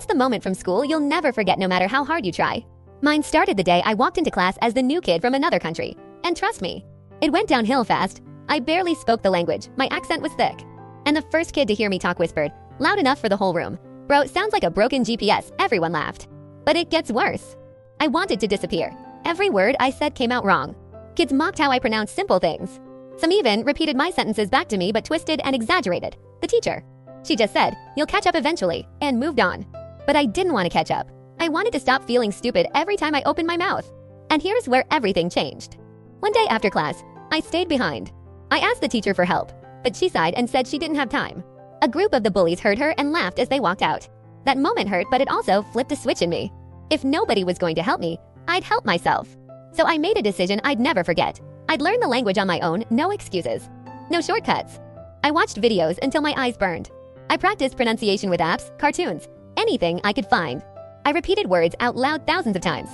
the moment from school you'll never forget no matter how hard you try. Mine started the day I walked into class as the new kid from another country. And trust me, it went downhill fast. I barely spoke the language, my accent was thick. And the first kid to hear me talk whispered, loud enough for the whole room, "Bro, sounds like a broken GPS." Everyone laughed. But it gets worse. I wanted to disappear. Every word I said came out wrong. Kids mocked how I pronounced simple things. Some even repeated my sentences back to me but twisted and exaggerated. The teacher. She just said, "You'll catch up eventually," and moved on. But I didn't want to catch up. I wanted to stop feeling stupid every time I opened my mouth. And here's where everything changed. One day after class, I stayed behind. I asked the teacher for help, but she sighed and said she didn't have time. A group of the bullies heard her and laughed as they walked out. That moment hurt, but it also flipped a switch in me. If nobody was going to help me, I'd help myself. So I made a decision I'd never forget. I'd learn the language on my own, no excuses. No shortcuts. I watched videos until my eyes burned. I practiced pronunciation with apps, cartoons, anything I could find. I repeated words out loud thousands of times.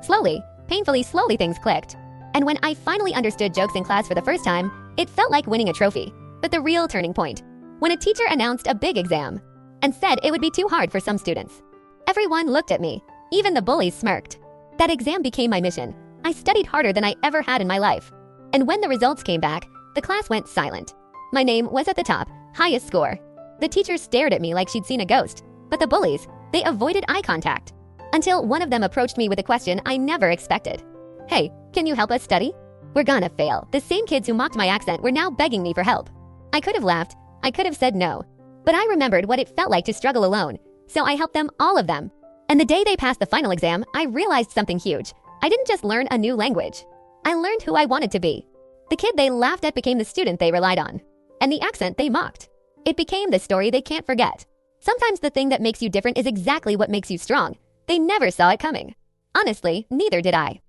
Slowly, painfully slowly things clicked. And when I finally understood jokes in class for the first time, it felt like winning a trophy. But the real turning point, when a teacher announced a big exam and said it would be too hard for some students. Everyone looked at me. Even the bullies smirked. That exam became my mission. I studied harder than I ever had in my life. And when the results came back, the class went silent. My name was at the top, highest score. The teacher stared at me like she'd seen a ghost. But the bullies, they avoided eye contact. Until one of them approached me with a question I never expected. "Hey, can you help us study? We're gonna fail." The same kids who mocked my accent were now begging me for help. I could have laughed. I could have said no. But I remembered what it felt like to struggle alone. So I helped them, all of them. And the day they passed the final exam, I realized something huge. I didn't just learn a new language. I learned who I wanted to be. The kid they laughed at became the student they relied on. And the accent they mocked. It became the story they can't forget. Sometimes the thing that makes you different is exactly what makes you strong. They never saw it coming. Honestly, neither did I.